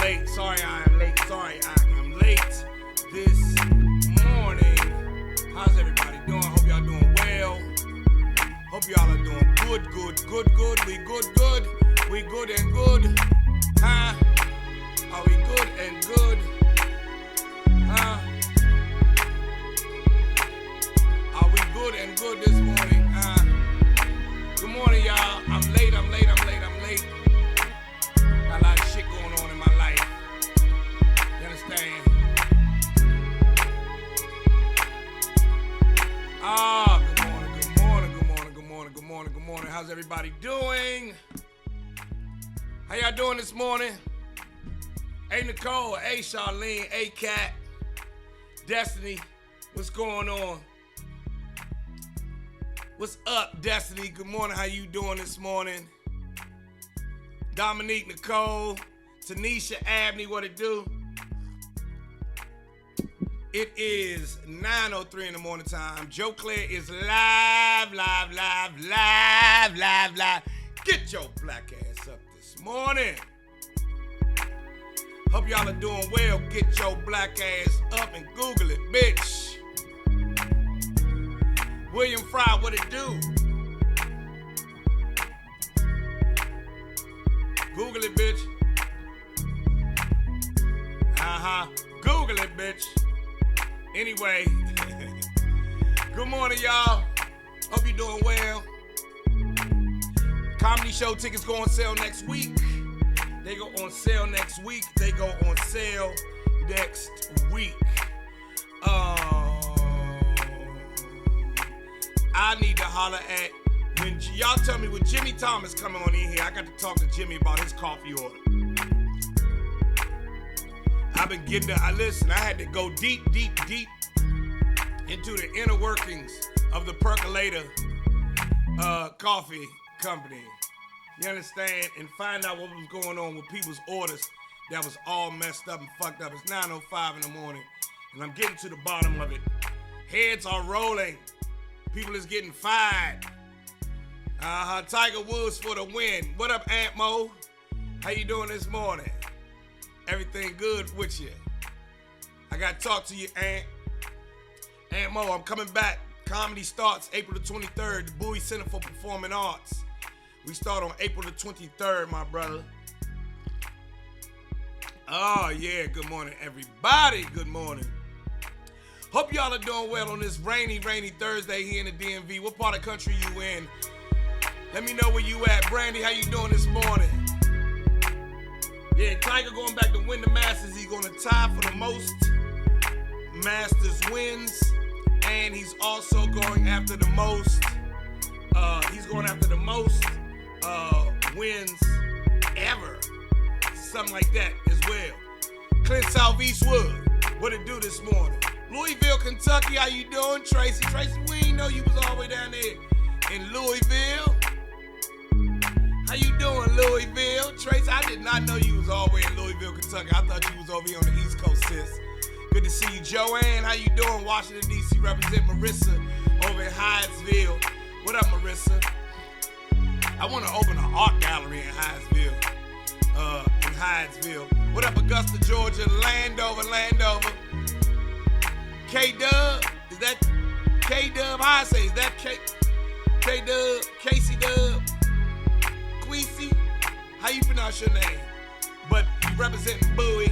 late. Sorry I am late this morning. How's everybody doing? Hope y'all doing well. Hope y'all are doing good. We good and good. Huh? Are we good and good? Huh? Are we good and good this morning? Good morning, y'all. I'm late. Got a lot of shit going on in my life. You understand? Good morning. How's everybody doing? How y'all doing this morning? Hey, Nicole. Hey, Charlene. Hey, Kat. Destiny. What's going on? What's up, Destiny? Good morning. How you doing this morning? Dominique, Nicole, Tanisha, Abney, what it do? It is 9:03 in the morning time. Joe Clair is live. Get your black ass up this morning. Hope y'all are doing well. Get your black ass up and Google it, bitch. William Fry, what it do? Google it, bitch. Google it, bitch. Anyway, good morning, y'all. Hope you're doing well. Comedy show tickets go on sale next week. They go on sale next week. I need to holler at, when y'all tell me when Jimmy Thomas come on in here, I got to talk to Jimmy about his coffee order. I've been getting to, I had to go deep into the inner workings of the Percolator coffee company. You understand? And find out what was going on with people's orders that was all messed up and fucked up. It's 9:05 in the morning, and I'm getting to the bottom of it. Heads are rolling. People is getting fired. Tiger Woods for the win. What up, Aunt Mo? How you doing this morning? Everything good with you? I got to talk to you, Aunt. Aunt Mo, I'm coming back. Comedy starts April the 23rd, the Bowie Center for Performing Arts. We start on April the 23rd, my brother. Oh, yeah. Good morning, everybody. Good morning. Hope y'all are doing well on this rainy Thursday here in the DMV. What part of the country you in? Let me know where you at. Brandy, how you doing this morning? Yeah, Tiger going back to win the Masters. He's going to tie for the most Masters wins. And he's also going after the most, wins ever. Something like that as well. Clint Southeastwood, what it do this morning? Louisville, Kentucky, how you doing? Tracy, we ain't know you was all the way down there in Louisville. How you doing, Louisville? Tracy, I did not know you was all the way in Louisville, Kentucky. I thought you was over here on the East Coast, sis. Good to see you. Joanne, how you doing? Washington, D.C. Represent Marissa over in Hyattsville. What up, Marissa? I want to open an art gallery in Hyattsville. What up, Augusta, Georgia? Landover. K-Dub, is that K-Dub? How I say, is that K-Dub, Casey Dub, Queasy? How you pronounce your name? But you representing Bowie.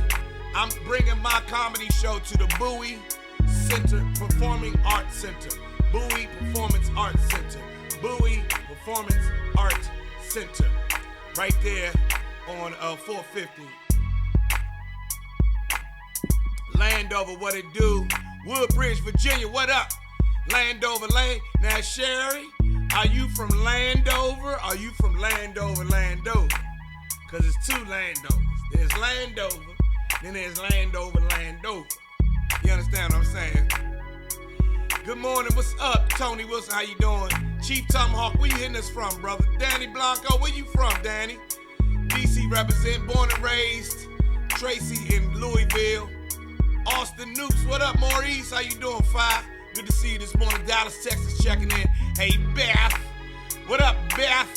I'm bringing my comedy show to the Bowie Center, Performing Arts Center. Bowie Performance Arts Center. Bowie Performance Arts Center. Right there on 450. Landover, what it do? Woodbridge, Virginia, what up? Landover, Lane. Now, Sherry, are you from Landover? Are you from Landover? Because it's two Landovers. There's Landover, then there's Landover. You understand what I'm saying? Good morning, what's up? Tony Wilson, how you doing? Chief Tomahawk, where you hitting us from, brother? Danny Blanco, where you from, Danny? DC represent, born and raised. Tracy in Louisville. Austin Nukes, what up, Maurice? How you doing, Fi? Good to see you this morning. Dallas, Texas, checking in. Hey, Beth. What up, Beth?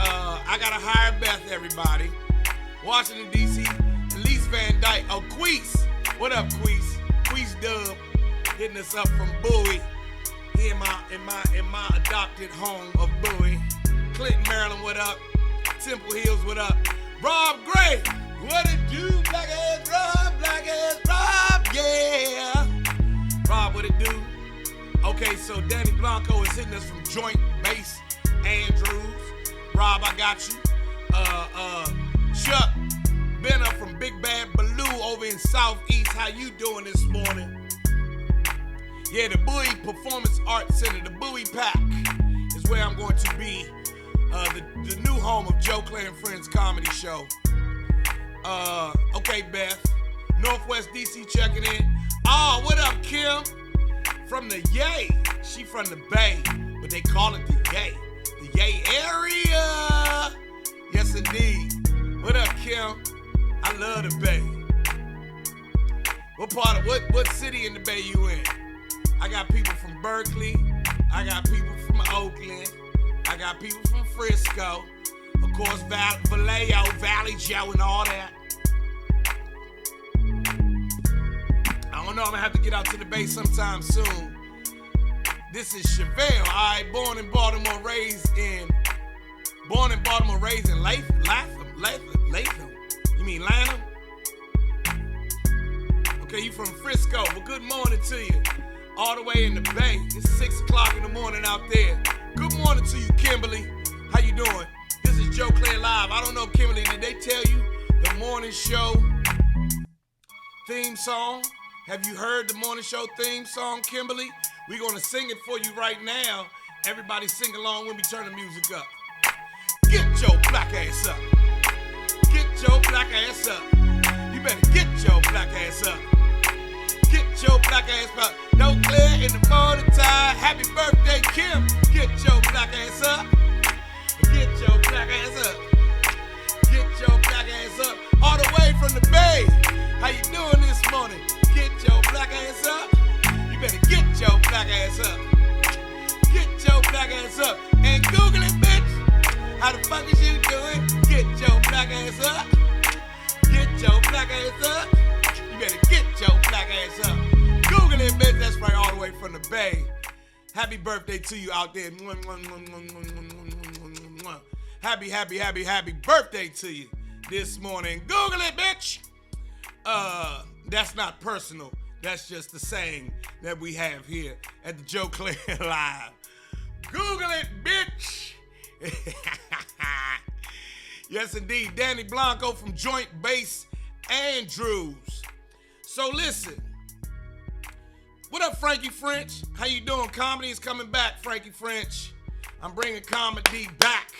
I gotta hire Beth, everybody. Washington, D.C., Elise Van Dyke. Oh, Queese. What up, Queese? Queese Dub hitting us up from Bowie. Here in my adopted home of Bowie. Clinton, Maryland, what up? Temple Hills, what up? Rob Gray, what it do? Black ass Rob, yeah. Rob, what it do? Okay, so Danny Blanco is hitting us from Joint Base Andrews. Rob, I got you. Chuck Benner from Big Bad Baloo over in Southeast. How you doing this morning? Yeah, the Bowie Performance Arts Center, the Bowie Pack, is where I'm going to be. The new home of Joe Clair and Friends comedy show. Okay, Beth. Northwest DC checking in. Oh, what up, Kim? From the Yay. She from the Bay, but they call it the Yay. The Yay area. Yes, indeed. What up, Kim? I love the Bay. What city in the Bay you in? I got people from Berkeley. I got people from Oakland. I got people from Frisco. Of course, Vallejo, Valley Joe, and all that. I don't know, I'm gonna have to get out to the Bay sometime soon. This is Chevelle, all right, born in Baltimore, raised in Latham. You mean Lanham? Okay, you from Frisco. Well, good morning to you. All the way in the Bay. It's 6 o'clock in the morning out there. Good morning to you, Kimberly. How you doing? This is Joe Clair Live. I don't know, Kimberly, did they tell you the morning show theme song? Have you heard the morning show theme song, Kimberly? We're going to sing it for you right now. Everybody sing along when we turn the music up. Get your black ass up. Get your black ass up. You better get your black ass up. Get your black ass up. No Clair in the morning time. Happy birthday, Kim. Get your black ass up. Get your black ass up. Get your black ass up. All the way from the Bay. How you doing this morning? Get your black ass up. You better get your black ass up. Get your black ass up. And Google it, bitch. How the fuck is you doing? Get your black ass up. Get your black ass up. You better get your black ass up. Google it, bitch. That's right, all the way from the Bay. Happy birthday to you out there. Happy birthday to you this morning. Google it, bitch. That's not personal. That's just the saying that we have here at the Joe Clair Live. Google it, bitch. Yes, indeed. Danny Blanco from Joint Base Andrews. So listen. What up, Frankie French? How you doing? Comedy is coming back, Frankie French. I'm bringing comedy back.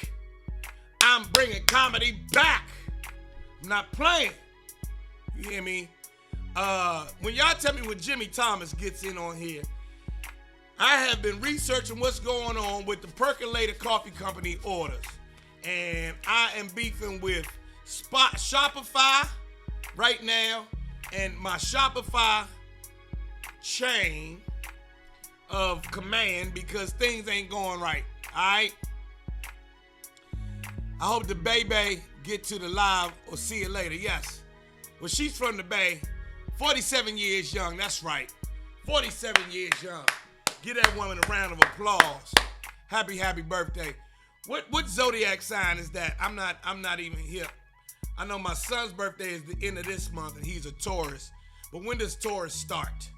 I'm not playing. You hear me? When y'all tell me when Jimmy Thomas gets in on here, I have been researching what's going on with the Percolator Coffee Company orders. And I am beefing with Shopify right now and my Shopify chain of command because things ain't going right. All right? I hope the baby get to the live or see it later. Yes. Well, she's from the Bay. 47 years young. That's right. 47 years young. Give that woman a round of applause. Happy birthday. What zodiac sign is that? I'm not even hip. I know my son's birthday is the end of this month and he's a Taurus. But when does Taurus start?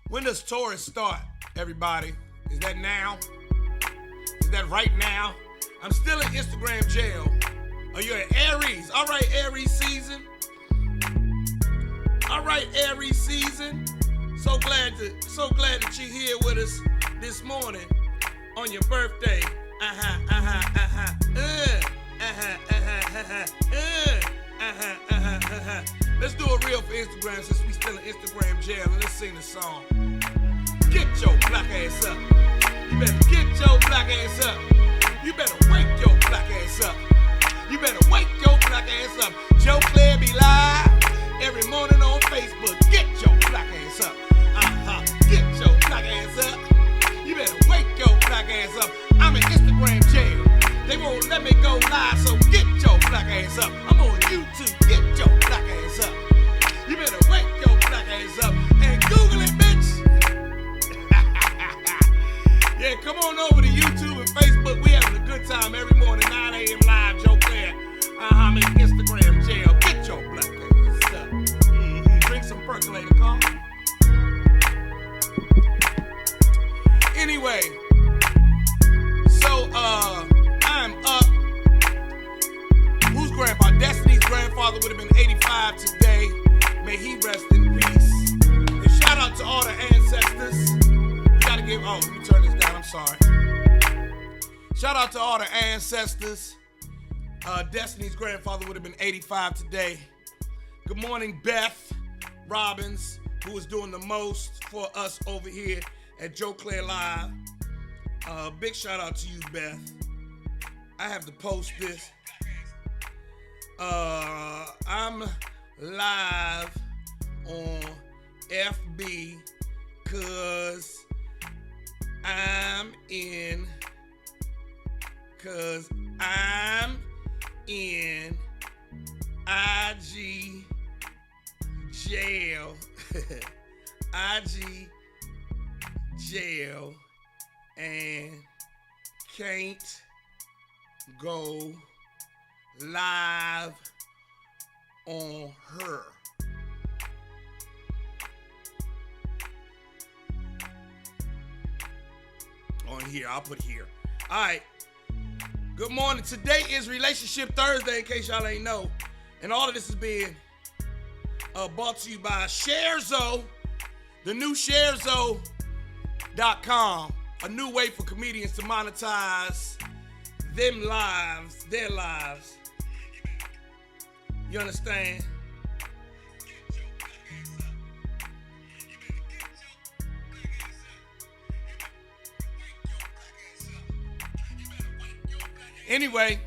When does Taurus start, everybody? Is that now? Is that right now? I'm still in Instagram jail. Oh, you're an Aries. All right, Aries season. All right, Aries season. So glad that you're here with us this morning on your birthday. Let's do a reel for Instagram since we still in Instagram jail, and let's sing the song. Get your black ass up. You better get your black ass up. You better wake your black ass up. You better wake your black ass up. Joe Clair be live every morning on Facebook. Get your black ass up. Get your black ass up. You better wake Instagram jail. They won't let me go live, so get your black ass up. I'm on YouTube, get your black ass up. You better wake your black ass up and Google it, bitch. Yeah, come on over to YouTube and Facebook. We having a good time every morning, 9 a.m. live, Joe Clair. I'm in Instagram jail. Get your black ass up. Drink some percolator coffee. Anyway, so I'm up. Whose grandpa? Destiny's grandfather would have been 85 today. May he rest in peace. And shout out to all the ancestors. You gotta give, oh, let me turn this down, I'm sorry. Shout out to all the ancestors. Destiny's grandfather would have been 85 today. Good morning, Beth Robbins, who is doing the most for us over here at Joe Clair Live. Big shout out to you, Beth. I have to post this. I'm live on FB cause I'm in IG jail. IG jail and can't go live on her. On here, I'll put here. All right. Good morning. Today is Relationship Thursday, in case y'all ain't know. And all of this is being brought to you by ShareZo, the new ShareZo.com, a new way for comedians to monetize their lives. You understand? Anyway,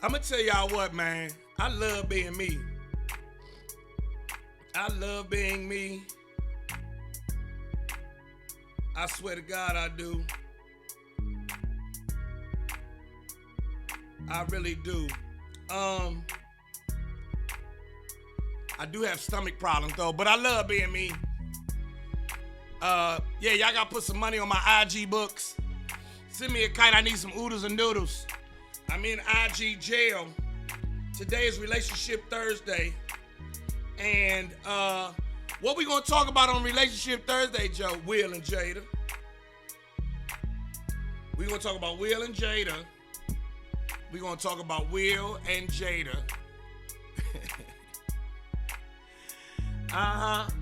I'm gonna tell y'all what, man. I love being me. I love being me. I swear to God I do. I really do. I do have stomach problems though, but I love being me. Yeah, y'all gotta put some money on my IG books. Send me a kite, I need some oodles and noodles. I'm in IG jail. Today is Relationship Thursday. And what we gonna talk about on Relationship Thursday, Joe? Will and Jada. We gonna talk about Will and Jada. We're going to talk about Will and Jada.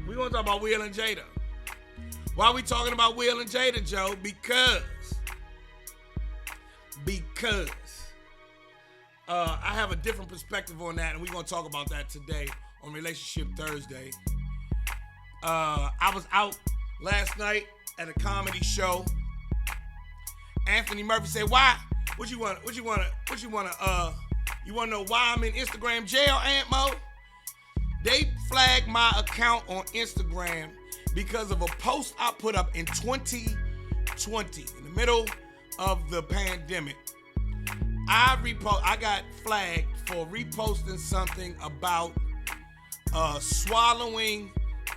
We're going to talk about Will and Jada. Why are we talking about Will and Jada, Joe? Because I have a different perspective on that, and we're going to talk about that today on Relationship Thursday. I was out last night at a comedy show. Anthony Murphy said, "Why? You wanna know why I'm in Instagram jail, Aunt Mo?" They flagged my account on Instagram because of a post I put up in 2020, in the middle of the pandemic. I got flagged for reposting something about swallowing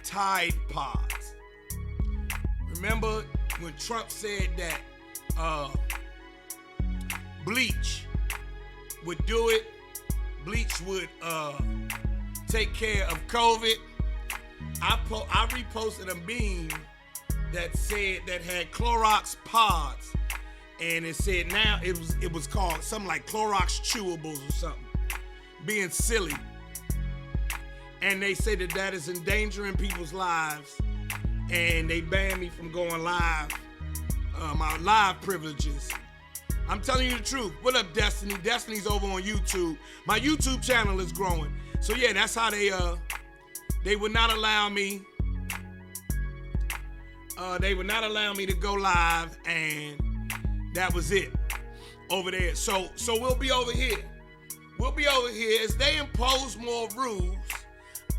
Tide Pods. Remember when Trump said that bleach would do it? Bleach would take care of COVID. I reposted a meme that had Clorox pods, and it said now it was called something like Clorox chewables or something, being silly. And they say that is endangering people's lives, and they banned me from going live, my live privileges. I'm telling you the truth. What up, Destiny? Destiny's over on YouTube. My YouTube channel is growing. So yeah, that's how they would not allow me. They would not allow me to go live, and that was it. over there. So we'll be over here. We'll be over here. As they impose more rules,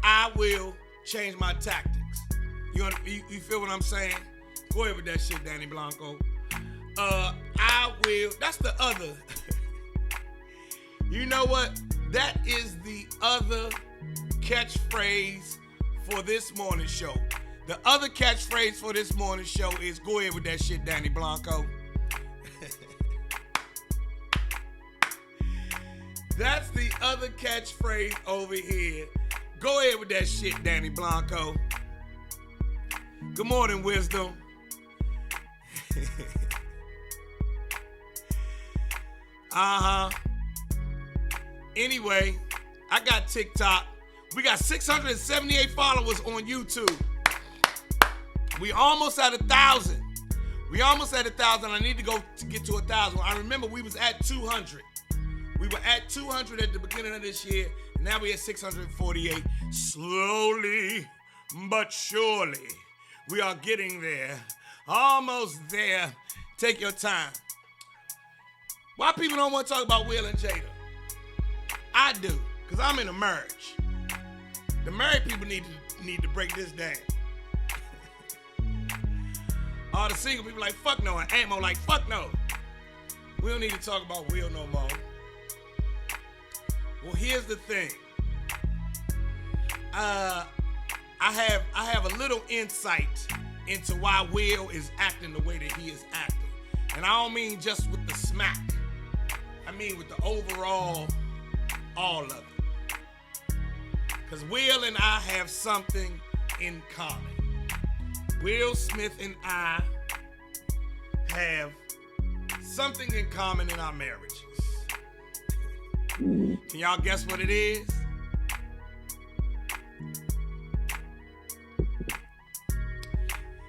I will change my tactics. You feel what I'm saying? Go ahead with that shit, Danny Blanco. I will. That's the other. You know what? That is the other catchphrase for this morning show. The other catchphrase for this morning show is go ahead with that shit, Danny Blanco. That's the other catchphrase over here. Go ahead with that shit, Danny Blanco. Good morning, Wisdom. Anyway, I got TikTok. We got 678 followers on YouTube. We almost at 1,000. I need to go to get to 1,000. I remember we was at 200. We were at 200 at the beginning of this year, and now we're at 648. Slowly but surely, we are getting there. Almost there. Take your time. Why people don't want to talk about Will and Jada? I do, because I'm in a marriage. The married people need to break this down. All the single people like, fuck no, and Amo like, fuck no. We don't need to talk about Will no more. Well, here's the thing. I have a little insight into why Will is acting the way that he is acting. And I don't mean just with the smack. I mean with the overall, all of it. Because Will and I have something in common. Will Smith and I have something in common in our marriages. Can y'all guess what it is?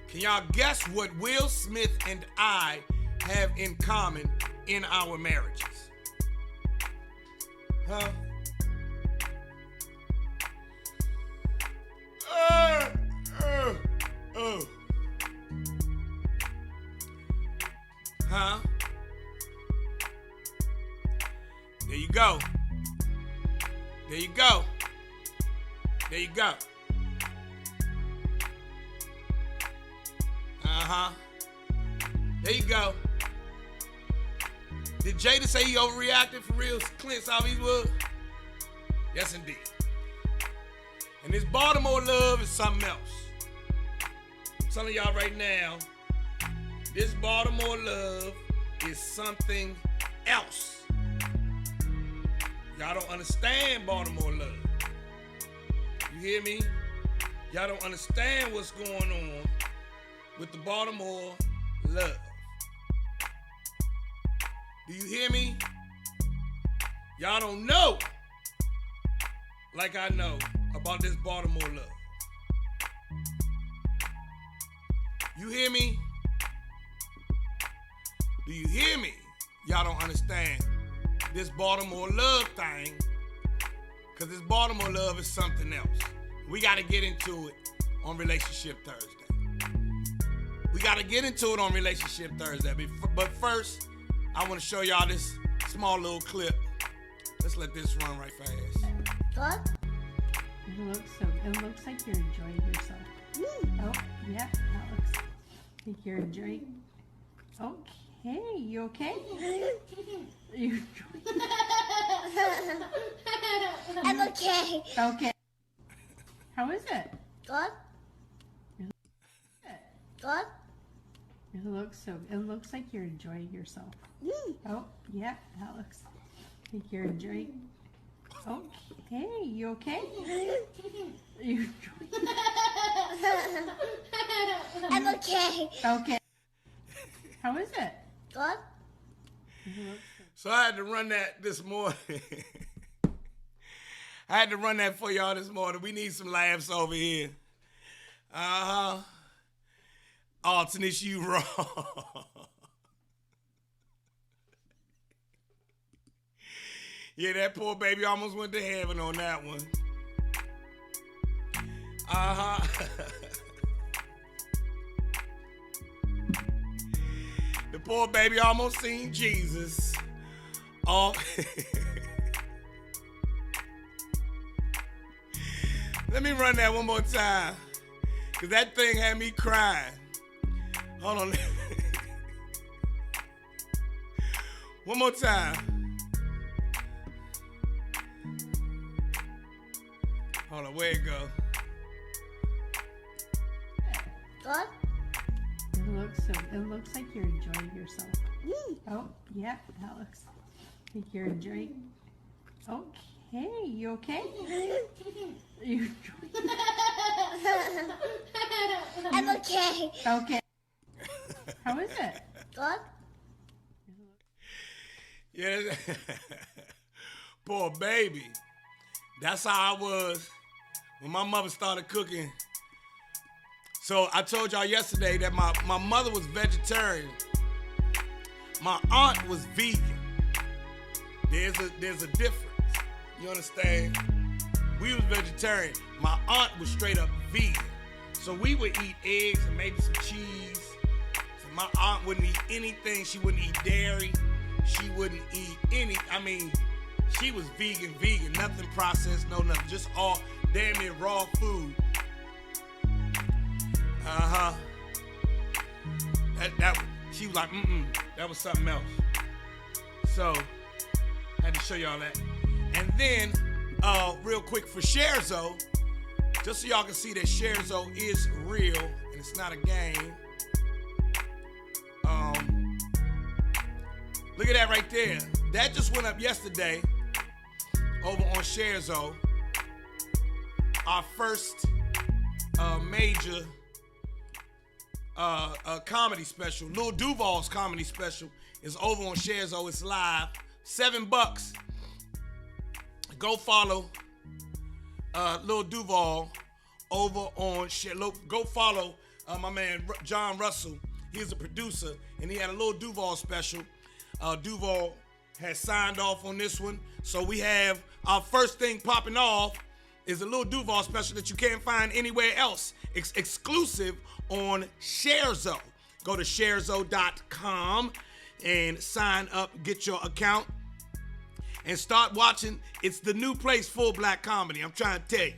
Can y'all guess what Will Smith and I have in common in our marriages? Huh? Huh? There you go. There you go. There you go. There you go. Did Jada say he overreacted for real? Clint South Eastwood? Yes, indeed. And this Baltimore love is something else. I'm telling y'all right now, this Baltimore love is something else. Y'all don't understand Baltimore love. You hear me? Y'all don't understand what's going on with the Baltimore love. Do you hear me? Y'all don't know like I know about this Baltimore love. You hear me? Do you hear me? Y'all don't understand this Baltimore love thing, because this Baltimore love is something else. We got to get into it on Relationship Thursday. But first, I want to show y'all this small little clip. Let's let this run right fast. What? It looks like you're enjoying yourself. Oh, yeah, that looks like you're enjoying. Okay, you okay? You I'm okay. okay? How is it? What? What? It looks like you're enjoying yourself. Oh, yeah, that looks like you're enjoying. Okay, you okay? You I'm okay. okay? How is it? What? So I had to run that this morning. I had to run that for y'all this morning. We need some laughs over here. Alternate, you wrong. Yeah, that poor baby almost went to heaven on that one. The poor baby almost seen Jesus. all. Let me run that one more time, because that thing had me crying. Hold on. One more time. Hold on, where it go? What? It looks like you're enjoying yourself. Oh, yeah, Alex. I think you're enjoying. Okay, you okay? You I'm okay. okay? How is it? What? Yeah, poor baby. That's how I was when my mother started cooking. So I told y'all yesterday that my mother was vegetarian. My aunt was vegan. There's a difference. You understand? We was vegetarian. My aunt was straight up vegan. So we would eat eggs and maybe some cheese. So my aunt wouldn't eat anything. She wouldn't eat dairy. She wouldn't eat she was vegan, nothing processed, no nothing, just all damn near raw food. That she was like, that was something else. So I had to show y'all that. And then, real quick for Scherzo, just so y'all can see that Scherzo is real and it's not a game. Look at that right there. That just went up yesterday over on Scherzo. Our first major comedy special. Lil Duval's comedy special is over on Scherzo. It's live. $7. Go follow Lil Duval over on Scherzo. Go follow my man John Russell. He's a producer, and he had a Lil Duval special. Duval has signed off on this one. So we have our first thing popping off is a Lil Duval special that you can't find anywhere else. It's exclusive on Scherzo. Go to Scherzo.com and sign up, get your account, and start watching. It's the new place for black comedy. I'm trying to tell you.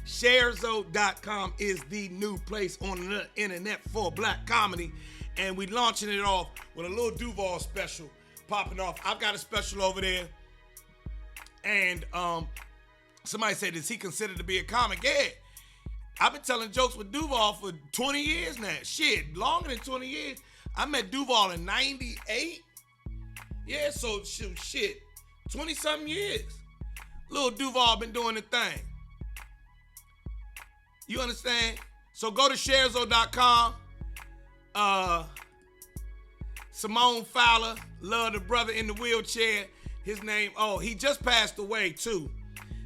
Scherzo.com is the new place on the internet for black comedy. And we launching it off with a Lil Duval special popping off. I've got a special over there. And somebody said, is he considered to be a comic? Yeah. I've been telling jokes with Duval for 20 years now. Shit, longer than 20 years. I met Duval in 98. Yeah, so shit, 20-something years. Lil Duval been doing the thing. You understand? So go to Scherzo.com. Simone Fowler, love the brother in the wheelchair. His name, he just passed away too.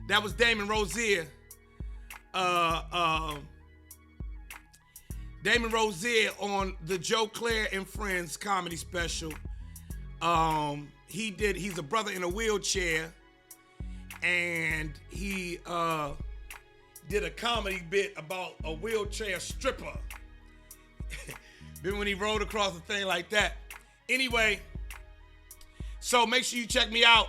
That was Damon Rosier. Damon Rosier on the Joe Clair and Friends comedy special. He's a brother in a wheelchair, and he did a comedy bit about a wheelchair stripper. Then when he rode across the thing like that. Anyway, so make sure you check me out.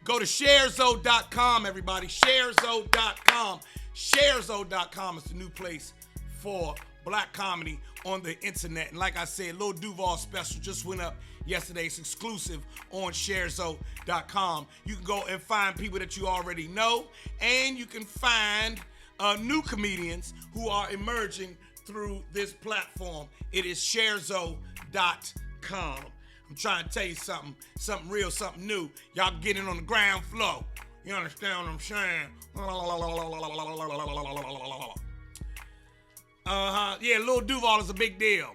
Go to Scherzo.com, everybody. Scherzo.com. Scherzo.com is the new place for black comedy on the internet. And like I said, Lil Duval special just went up yesterday. It's exclusive on Scherzo.com. You can go and find people that you already know, and you can find new comedians who are emerging through this platform. It is Scherzo.com. I'm trying to tell you something real, something new. Y'all get in on the ground floor. You understand what I'm saying? Yeah, Lil Duval is a big deal.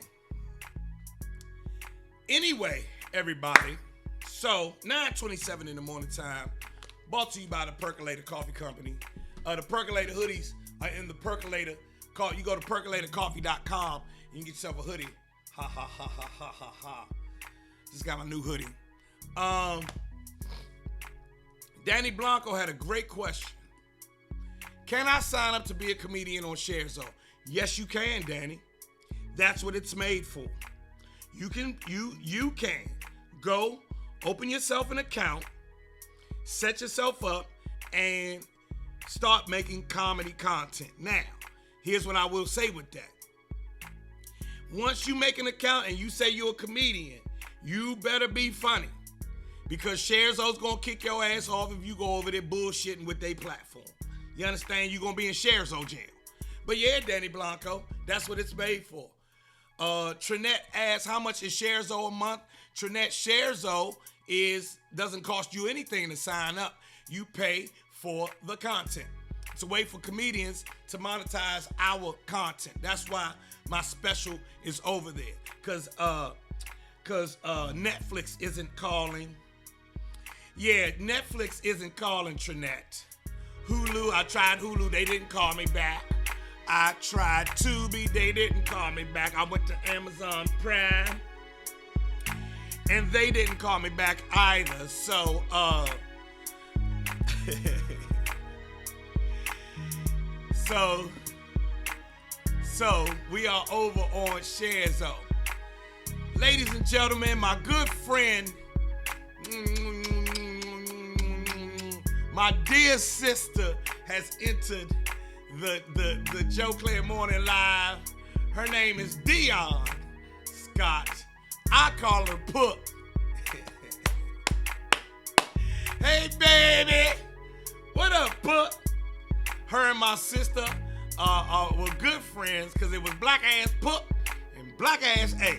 Anyway, everybody, so 9:27 in the morning time, brought to you by the Percolator Coffee Company. The Percolator hoodies are in the Percolator. You go to percolatorcoffee.com and you can get yourself a hoodie. Ha, ha, ha, ha, ha, ha, ha. Just got my new hoodie. Danny Blanco had a great question. Can I sign up to be a comedian on Scherzo? Yes, you can, Danny. That's what it's made for. You can go open yourself an account set yourself up and start making comedy content. Now, here's what I will say with that. Once you make an account and you say you're a comedian, you better be funny. Because Scherzo's gonna kick your ass off if you go over there bullshitting with their platform. You understand? You're gonna be in Scherzo jail. But yeah, Danny Blanco, that's what it's made for. Trinette asks, how much is Scherzo a month? Trinette, Scherzo doesn't cost you anything to sign up. You pay for the content. It's a way for comedians to monetize our content. That's why my special is over there. Cause Netflix isn't calling. Yeah, Netflix isn't calling Trinette. Hulu, I tried Hulu, they didn't call me back. I tried Tubi, they didn't call me back. I went to Amazon Prime, and they didn't call me back either. So, so we are over on Scherzo. Ladies and gentlemen, my good friend, my dear sister has entered the Joe Clair Morning Live. Her name is Dion Scott. I call her Puck. Hey, baby. What up, Puck? Her and my sister were good friends because it was black ass Puck and black ass A.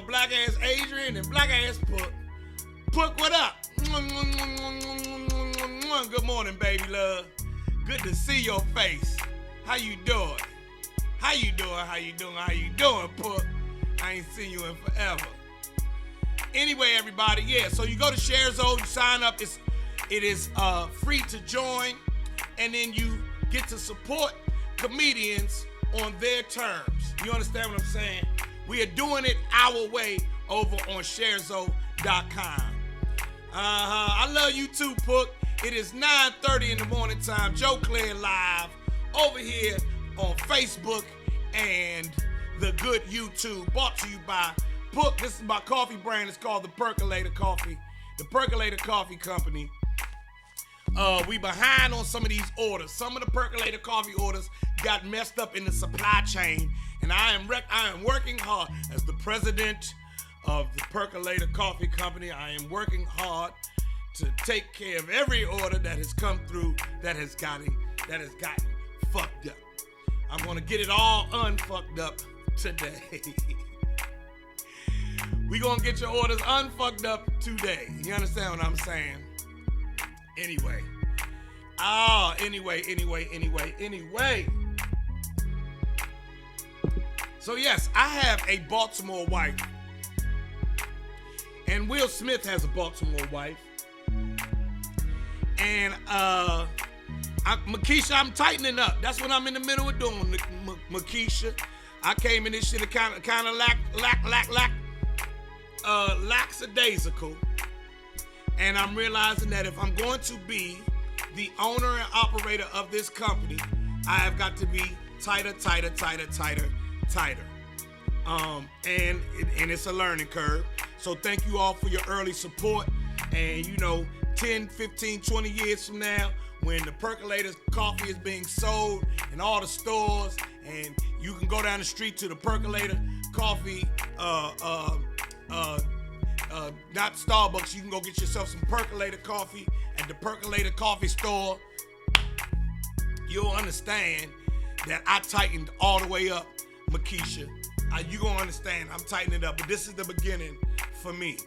Black ass Adrian and black ass Puck. Puck, what up? Good morning, baby love. Good to see your face. How you doing? How you doing? How you doing? How you doing, Puck? I ain't seen you in forever. Anyway, everybody, yeah, so you go to Scherzo, you sign up. It is free to join, and then you get to support comedians on their terms. You understand what I'm saying? We are doing it our way over on Scherzo.com. I love you too, Puck. It is 9:30 in the morning time. Joe Clair Live over here on Facebook and the good YouTube. Brought to you by Puck. This is my coffee brand. It's called the Percolator Coffee. The Percolator Coffee Company. We behind on some of these orders. Some of the Percolator Coffee orders got messed up in the supply chain, and I am working hard as the president of the Percolator Coffee Company. I am working hard to take care of every order that has come through that has gotten fucked up. I'm gonna get it all unfucked up today. We gonna get your orders unfucked up today. You understand what I'm saying? Anyway. Anyway. So yes, I have a Baltimore wife. And Will Smith has a Baltimore wife. And Makisha, I'm tightening up. That's what I'm in the middle of doing, Makisha. I came in this shit kind of lackadaisical. And I'm realizing that if I'm going to be the owner and operator of this company, I have got to be tighter. And it's a learning curve. So thank you all for your early support. And 10, 15, 20 years from now, when the Percolator coffee is being sold in all the stores, and you can go down the street to the Percolator coffee, not Starbucks, you can go get yourself some Percolator coffee at the Percolator coffee store. You'll understand that I tightened all the way up, Makisha. You gonna understand I'm tightening it up, but this is the beginning for me.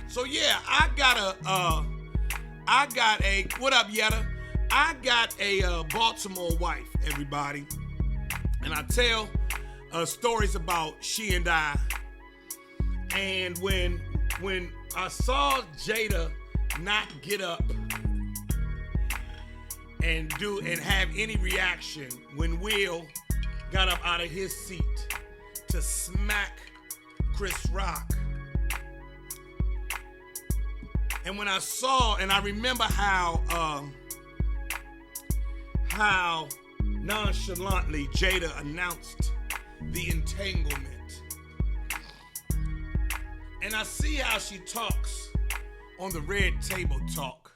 So yeah, I got a, what up, Yetta? I got a Baltimore wife, everybody. And I tell stories about she and I. And when I saw Jada not get up and have any reaction when Will got up out of his seat to smack Chris Rock. And when I saw, and I remember how nonchalantly Jada announced the entanglement. And I see how she talks on the Red Table Talk,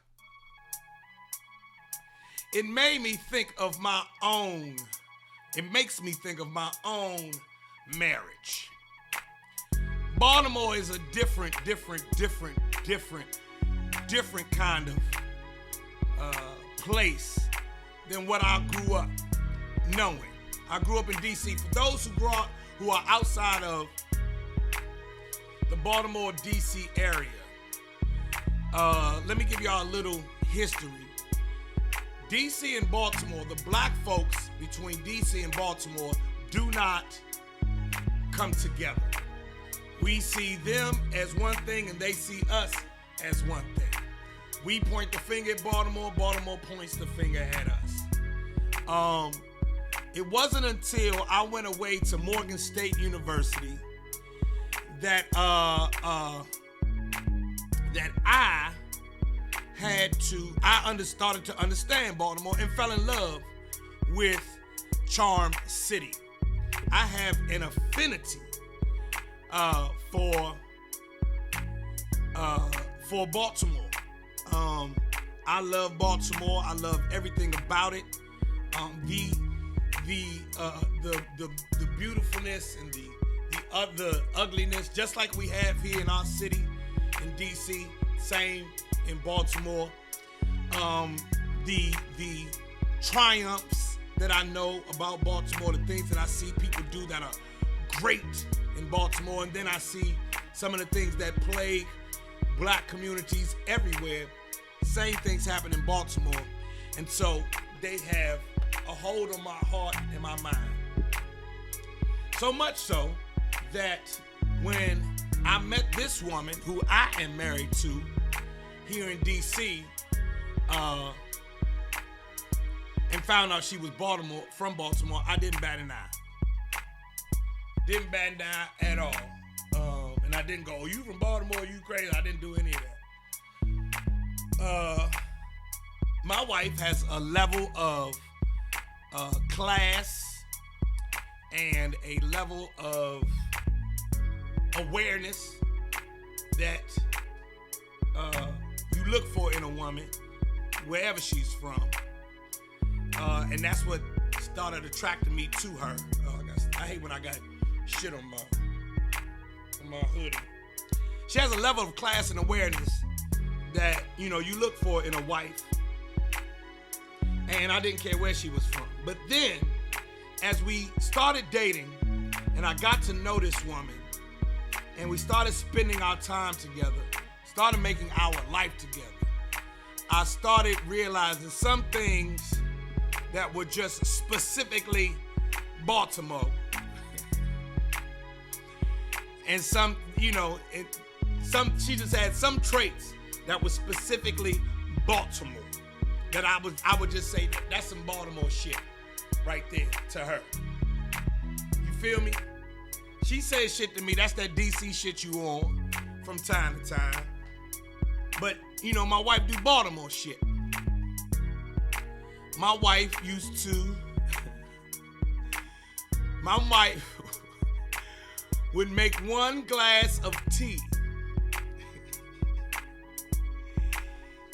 it made me think of my own, it makes me think of my own marriage. Baltimore is a different kind of place than what I grew up knowing. I grew up in D.C. For those who are outside of the Baltimore, D.C. area, let me give y'all a little history. D.C. and Baltimore, the black folks between D.C. and Baltimore do not come together. We see them as one thing and they see us as one thing. We point the finger at Baltimore, Baltimore points the finger at us. It wasn't until I went away to Morgan State University that I started to understand Baltimore and fell in love with Charm City. I have an affinity for Baltimore. I love Baltimore. I love everything about it. The beautifulness and the ugliness, just like we have here in our city in DC, same in Baltimore. The triumphs that I know about Baltimore, the things that I see people do that are great in Baltimore, and then I see some of the things that plague black communities everywhere. Same things happen in Baltimore, and so they have a hold on my heart and my mind. So much so that when I met this woman who I am married to here in DC, and found out she was from Baltimore, I didn't bat an eye. Didn't bat an eye at all. And I didn't go, oh, you from Baltimore, you crazy. I didn't do any of that. My wife has a level of class and a level of awareness that you look for in a woman, wherever she's from. And that's what started attracting me to her. I hate when I got shit on my hoodie. She has a level of class and awareness that, you look for in a wife. And I didn't care where she was from. But then, as we started dating, and I got to know this woman, and we started spending our time together, started making our life together, I started realizing some things that were just specifically Baltimore. And some, she just had some traits that were specifically Baltimore. That I would just say that's some Baltimore shit right there to her. You feel me? She says shit to me, that's that DC shit you on from time to time. But, my wife do Baltimore shit. My wife would make one glass of tea.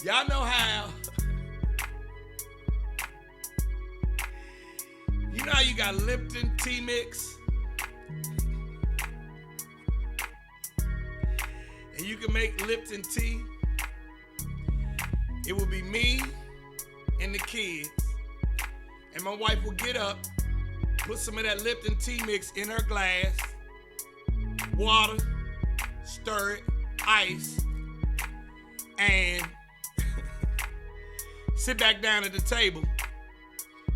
Y'all know how, you got Lipton tea mix? And you can make Lipton tea. It would be me and the kids. And my wife will get up, put some of that Lipton tea mix in her glass, water, stir it, ice, and sit back down at the table.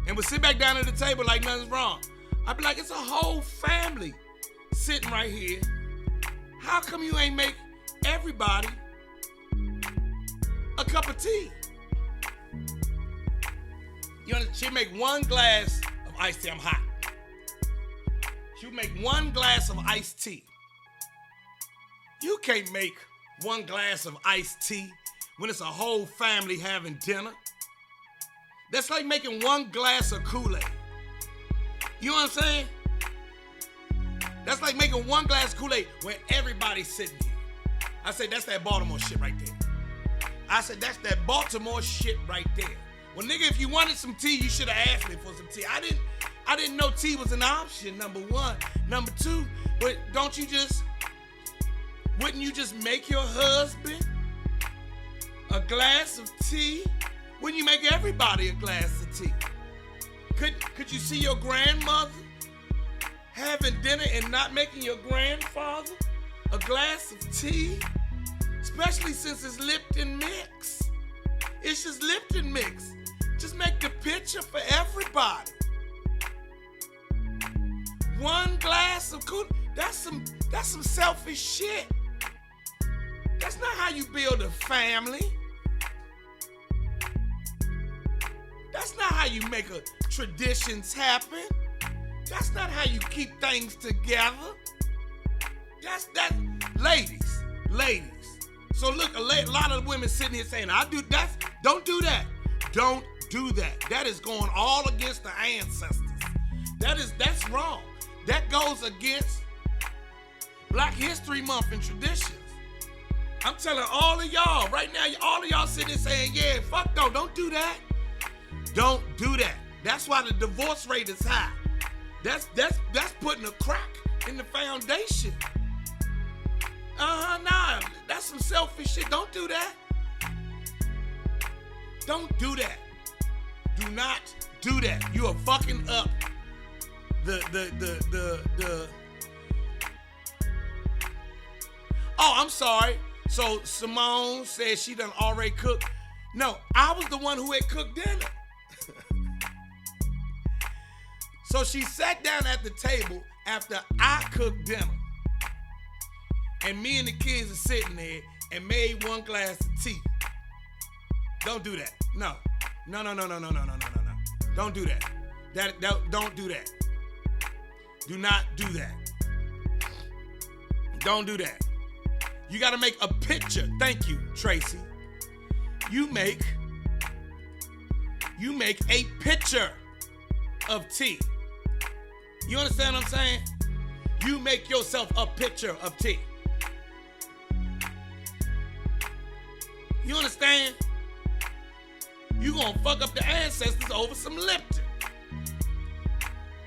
And we'll sit back down at the table like nothing's wrong. I'd be like, it's a whole family sitting right here. How come you ain't make everybody a cup of tea? She'd make one glass of iced tea. I'm hot. She'd make one glass of iced tea. You can't make one glass of iced tea when it's a whole family having dinner. That's like making one glass of Kool-Aid. You know what I'm saying? That's like making one glass of Kool-Aid when everybody's sitting here. I say that's that Baltimore shit right there. I said, that's that Baltimore shit right there. Well, nigga, if you wanted some tea, you should have asked me for some tea. I didn't know tea was an option, number one. Number two, but wouldn't you just make your husband a glass of tea? Wouldn't you make everybody a glass of tea? Could you see your grandmother having dinner and not making your grandfather a glass of tea? Especially since it's Lipton mix. It's just Lipton mix. Just make the picture for everybody. One glass of cool. That's some selfish shit. That's not how you build a family. That's not how you make traditions happen. That's not how you keep things together. Ladies. So look, a lot of the women sitting here saying, don't do that. Don't do that. That is going all against the ancestors. That's wrong. That goes against Black History Month and traditions. I'm telling all of y'all right now, all of y'all sitting there saying, yeah, fuck no, don't do that. Don't do that. That's why the divorce rate is high. That's putting a crack in the foundation. Nah, that's some selfish shit. Don't do that. Don't do that. Do not do that. You are fucking up the Oh, I'm sorry. So Simone said she done already cooked. No, I was the one who had cooked dinner. So she sat down at the table after I cooked dinner. And me and the kids are sitting there and made one glass of tea. Don't do that. No. Don't do that. Don't do that. Do not do that. Don't do that. You gotta make a picture. Thank you, Tracy. You make a picture of tea. You understand what I'm saying? You make yourself a picture of tea. You understand? You gonna fuck up the ancestors over some Lipton.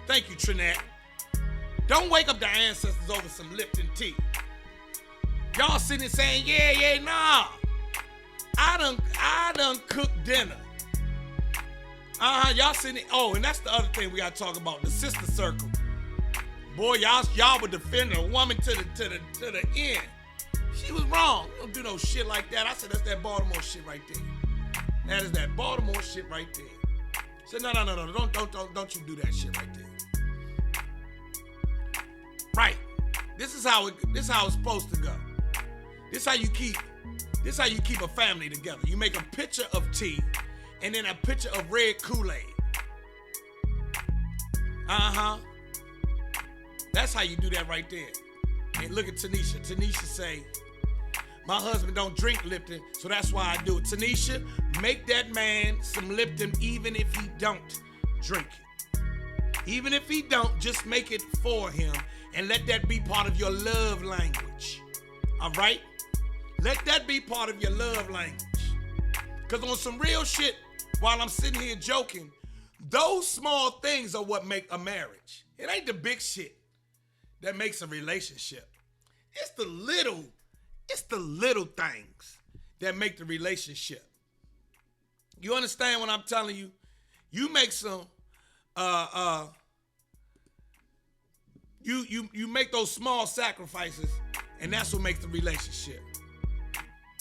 Thank you, Trinette. Don't wake up the ancestors over some Lipton tea. Y'all sitting there saying, yeah, nah. I done cooked dinner. Y'all sitting there, and that's the other thing we gotta talk about, the sister circle. Boy, y'all would defend a woman to the end. She was wrong. Don't do no shit like that. I said, that's that Baltimore shit right there. That is that Baltimore shit right there. I said, no, don't you do that shit right there. Right. This is how it's supposed to go. This is how you keep a family together. You make a picture of tea and then a picture of red Kool-Aid. That's how you do that right there. And look at Tanisha. Tanisha say, my husband don't drink Lipton, so that's why I do it. Tanisha, make that man some Lipton even if he don't drink it. Even if he don't, just make it for him and let that be part of your love language. All right? Let that be part of your love language. Because on some real shit, while I'm sitting here joking, those small things are what make a marriage. It ain't the big shit that makes a relationship. It's the little things that make the relationship. You understand what I'm telling you? You make some you make those small sacrifices, and that's what makes the relationship.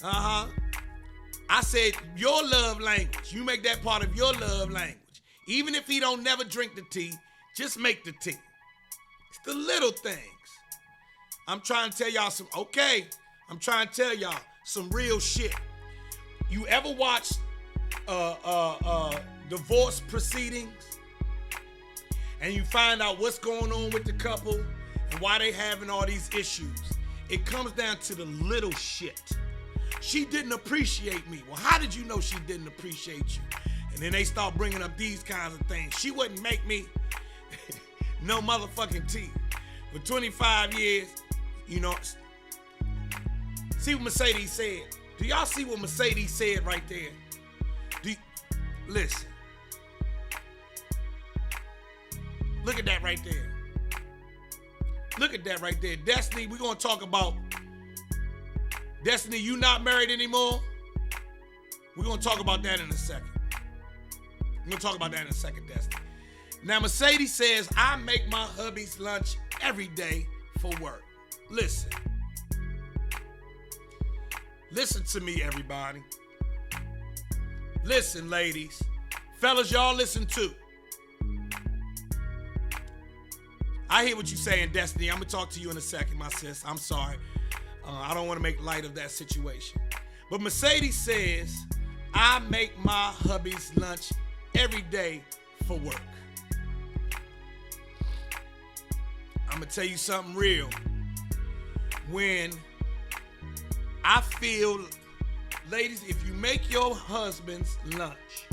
I said your love language. You make that part of your love language. Even if he don't never drink the tea, just make the tea. It's the little things. I'm trying to tell y'all some real shit. You ever watch divorce proceedings and you find out what's going on with the couple and why they having all these issues? It comes down to the little shit. She didn't appreciate me. Well, how did you know she didn't appreciate you? And then they start bringing up these kinds of things. She wouldn't make me no motherfucking tea. For 25 years, you know, see what Mercedes said. Do y'all see what Mercedes said right there? Listen. Look at that right there. Look at that right there. Destiny, we're going to talk about Destiny, you not married anymore? We're going to talk about that in a second. We're going to talk about that in a second, Destiny. Now, Mercedes says, I make my hubby's lunch every day for work. Listen. Listen to me, everybody. Listen, ladies. Fellas, y'all listen too. I hear what you're saying, Destiny. I'm going to talk to you in a second, my sis. I'm sorry. I don't want to make light of that situation. But Mercedes says, I make my hubby's lunch every day for work. I'm going to tell you something real. When I feel, ladies, if you make your husband's lunch,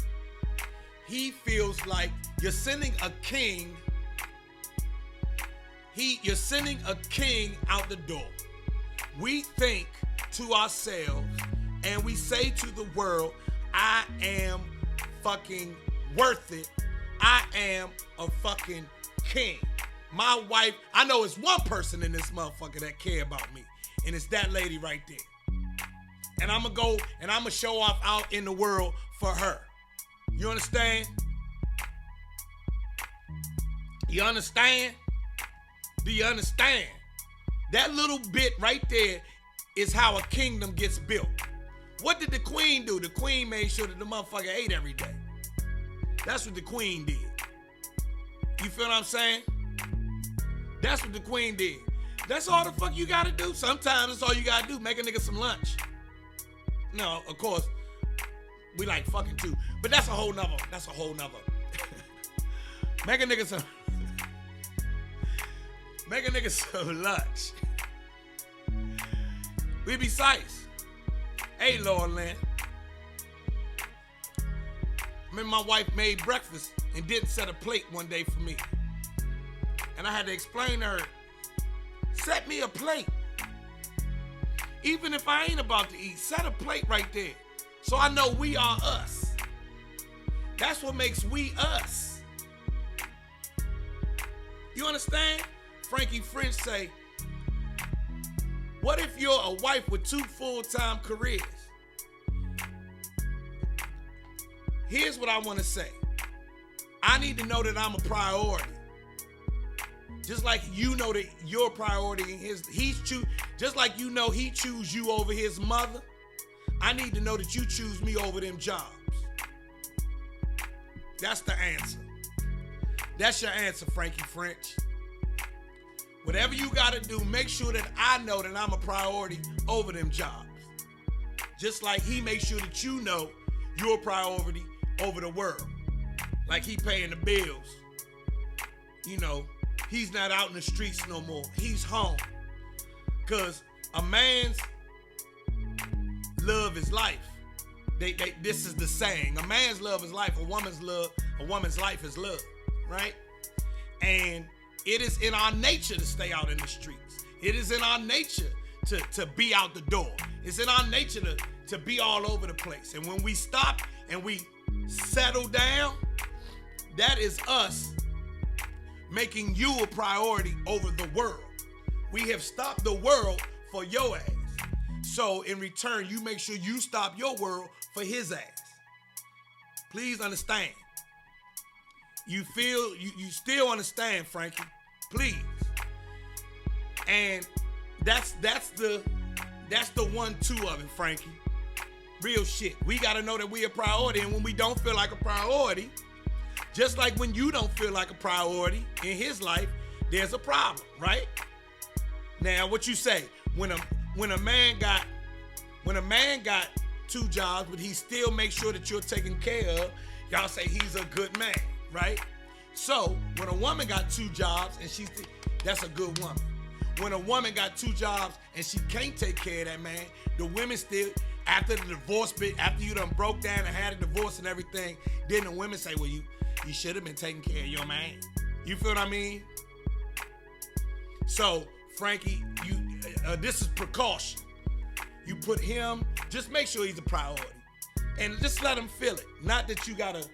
he feels like you're sending a king. You're sending a king out the door. We think to ourselves and we say to the world, I am fucking worth it. I am a fucking king. My wife, I know it's one person in this motherfucker that care about me, and it's that lady right there. And I'm gonna go and I'm gonna show off out in the world for her. You understand? You understand? Do you understand? That little bit right there is how a kingdom gets built. What did the queen do? The queen made sure that the motherfucker ate every day. That's what the queen did. You feel what I'm saying? That's what the queen did. That's all the fuck you gotta do. Sometimes that's all you gotta do. Make a nigga some lunch. No, of course, we like fucking too. But that's a whole nother. Make a nigga some. Make a nigga some lunch. We be size. Hey, Lord Land. Remember my wife made breakfast and didn't set a plate one day for me. And I had to explain to her, set me a plate. Even if I ain't about to eat, set a plate right there. So I know we are us. That's what makes we us. You understand? Frankie French say, what if you're a wife with 2 full-time careers? Here's what I want to say. I need to know that I'm a priority. Just like you know that your priority in just like you know he choose you over his mother, I need to know that you choose me over them jobs. That's the answer. That's your answer, Frankie French. Whatever you got to do, make sure that I know that I'm a priority over them jobs. Just like he makes sure that you know you're a priority over the world. Like he paying the bills. You know, he's not out in the streets no more. He's home. Because a man's love is life. This is the saying. A man's love is life. A woman's life is love. Right? And it is in our nature to stay out in the streets. It is in our nature to be out the door. It's in our nature to be all over the place. And when we stop and we settle down, that is us making you a priority over the world. We have stopped the world for your ass. So in return, you make sure you stop your world for his ass. Please understand. You still understand, Frankie? Please. And that's the 1-2 of it, Frankie. Real shit. We gotta know that we a priority, and when we don't feel like a priority, just like when you don't feel like a priority in his life, there's a problem, right? Now, what you say? When a man got 2 jobs, but he still makes sure that you're taken care of, y'all say he's a good man, right? So when a woman got 2 jobs and that's a good woman. When a woman got 2 jobs and she can't take care of that man, the women still, after the divorce bit, after you done broke down and had a divorce and everything, then the women say, well, you should have been taking care of your man. You feel what I mean? So, Frankie, this is precaution. You put him, just make sure he's a priority. And just let him feel it. Not that you gotta,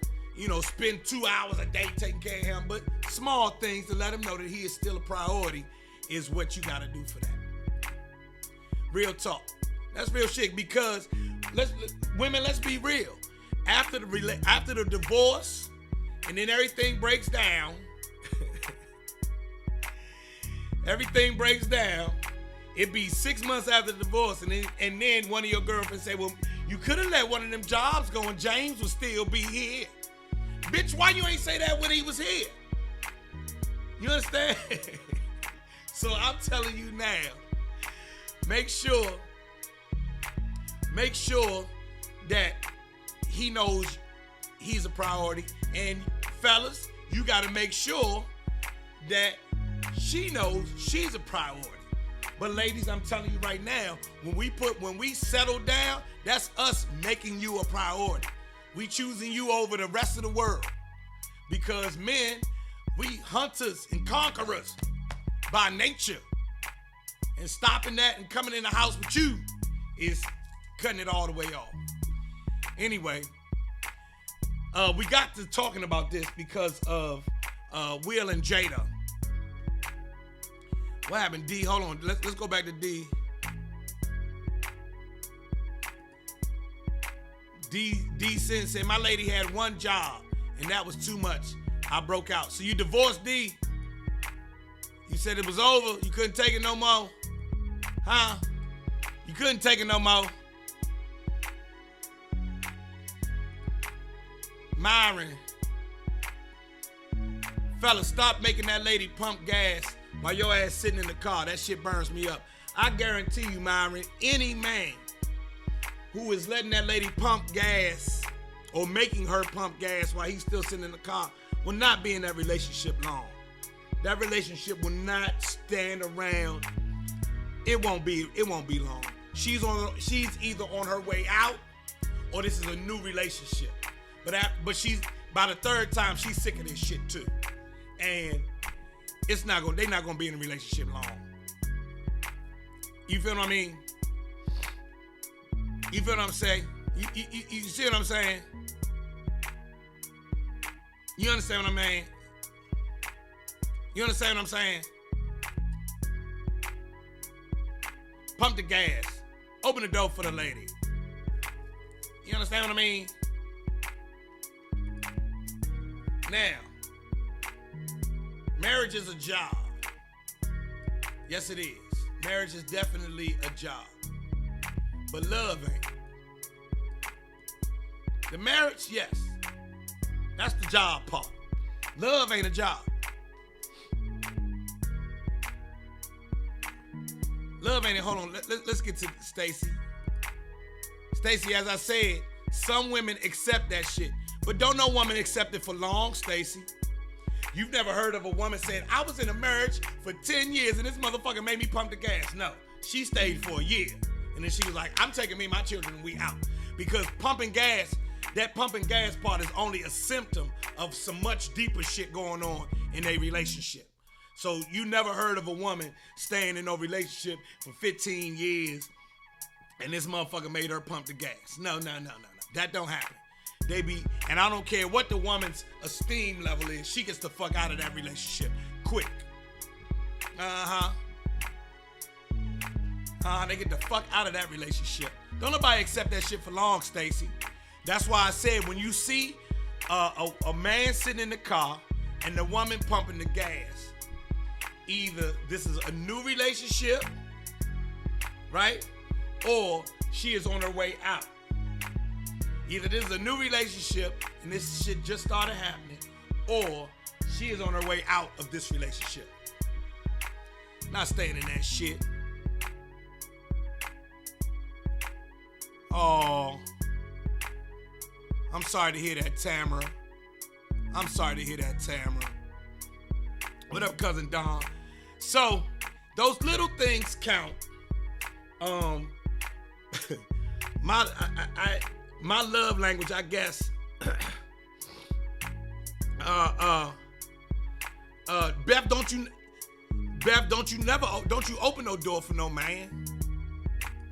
spend 2 hours a day taking care of him, but small things to let him know that he is still a priority is what you gotta do for that. Real talk. That's real shit, because women, let's be real. After the divorce, and then everything breaks down, it be 6 months after the divorce, and then one of your girlfriends say, well, you could have let one of them jobs go and James would still be here. Bitch, why you ain't say that when he was here? You understand? So I'm telling you now, make sure that he knows he's a priority. And fellas, you gotta make sure that she knows she's a priority. But ladies, I'm telling you right now, when we settle down, that's us making you a priority. We choosing you over the rest of the world. Because men, we hunters and conquerors by nature. And stopping that and coming in the house with you is cutting it all the way off. Anyway, we got to talking about this because of Will and Jada. What happened, D? Hold on. Let's go back to D. D said, my lady had one job, and that was too much. I broke out. So you divorced D? You said it was over? You couldn't take it no more? Huh? You couldn't take it no more? Myron. Fella, stop making that lady pump gas while your ass sitting in the car. That shit burns me up. I guarantee you, Myron, any man who is letting that lady pump gas or making her pump gas while he's still sitting in the car will not be in that relationship long. That relationship will not stand around. It won't be long. She's either on her way out or this is a new relationship. But she's by the third time she's sick of this shit too. And they're not gonna be in a relationship long. You feel what I mean? You feel what I'm saying? You see what I'm saying? You understand what I mean? You understand what I'm saying? Pump the gas. Open the door for the lady. You understand what I mean? Now, marriage is a job. Yes, it is. Marriage is definitely a job. But love ain't. The marriage, yes. That's the job part. Love ain't a job. Love ain't it. Hold on. Let's get to Stacy. Stacy, as I said, some women accept that shit. But don't no woman accept it for long, Stacy. You've never heard of a woman saying, I was in a marriage for 10 years and this motherfucker made me pump the gas. No. She stayed for a year. And then she was like, I'm taking me and my children and we out. Because pumping gas, that pumping gas part is only a symptom of some much deeper shit going on in a relationship. So you never heard of a woman staying in no relationship for 15 years and this motherfucker made her pump the gas. No. That don't happen. And I don't care what the woman's esteem level is, she gets the fuck out of that relationship quick. They get the fuck out of that relationship. Don't nobody accept that shit for long, Stacy. That's why I said when you see a man sitting in the car and the woman pumping the gas, either this is a new relationship, right? Or she is on her way out. Either this is a new relationship and this shit just started happening, or she is on her way out of this relationship. Not staying in that shit. Oh, I'm sorry to hear that, Tamara. I'm sorry to hear that, Tamara. What up, cousin Don? So, those little things count. My love language, I guess. Beth, don't you open no door for no man.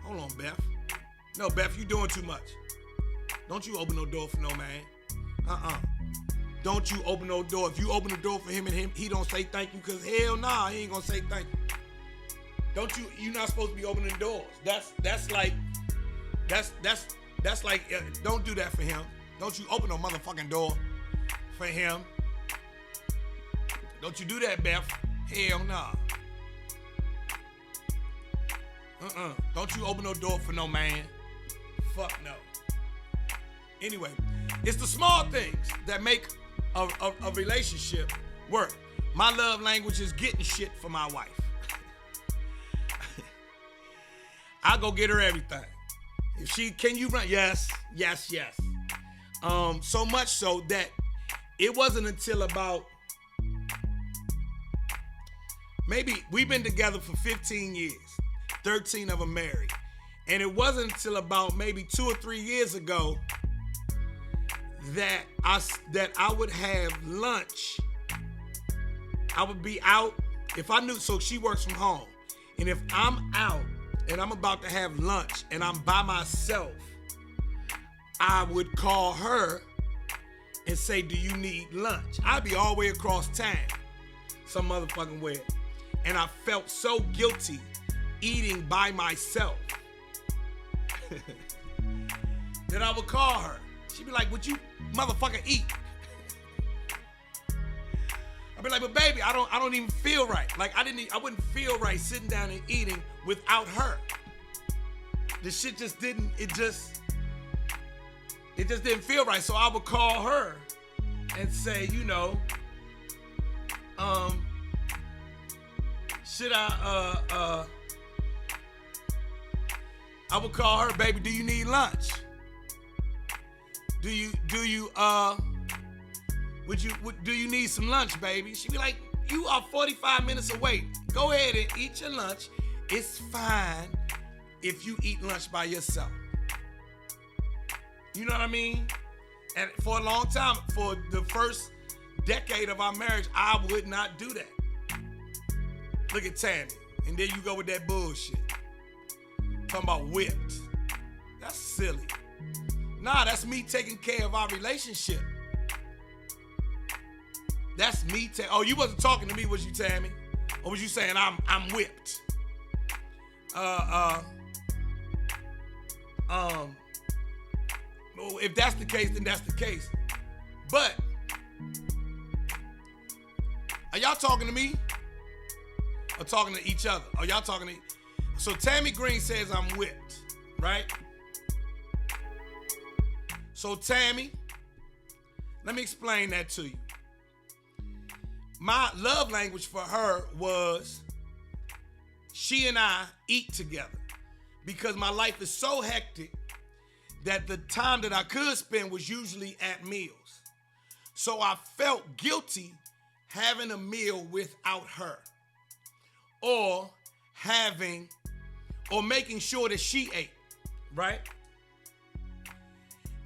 Hold Hold on, Beth. No, Beth, you doing too much. Don't you open no door for no man. Don't you open no door. If you open the door for him and he don't say thank you, because hell nah, he ain't gonna say thank you. You're not supposed to be opening doors. That's like, don't do that for him. Don't you open no motherfucking door for him. Don't you do that, Beth. Hell nah. Don't you open no door for no man. Fuck no. Anyway, it's the small things that make a relationship work. My love language is getting shit for my wife. I go get her everything. If can you run? Yes. So much so that it wasn't until about, maybe we've been together for 15 years, 13 of them married. And it wasn't until about maybe 2 or 3 years ago that I would have lunch. I would be out if I knew, so she works from home. And if I'm out and I'm about to have lunch and I'm by myself, I would call her and say, do you need lunch? I'd be all the way across town, some motherfucking way. And I felt so guilty eating by myself that I would call her. She'd be like, would you motherfucking eat? I'd be like, but baby, I don't even feel right. Like I wouldn't feel right sitting down and eating without her. The shit just didn't, it just didn't feel right. So I would call her and say, should I would call her, baby, do you need lunch? Do you need some lunch, baby? She'd be like, you are 45 minutes away. Go ahead and eat your lunch. It's fine if you eat lunch by yourself. You know what I mean? And for a long time, for the first decade of our marriage, I would not do that. Look at Tammy. And there you go with that bullshit. Talking about whipped. That's silly. Nah, that's me taking care of our relationship. That's me. Oh, you wasn't talking to me, was you, Tammy? Or was you saying I'm whipped? If that's the case, then that's the case. But are y'all talking to me or talking to each other? Are y'all talking to? So Tammy Green says I'm whipped, right? So Tammy, let me explain that to you. My love language for her was she and I eat together because my life is so hectic that the time that I could spend was usually at meals. So I felt guilty having a meal without her or making sure that she ate, right?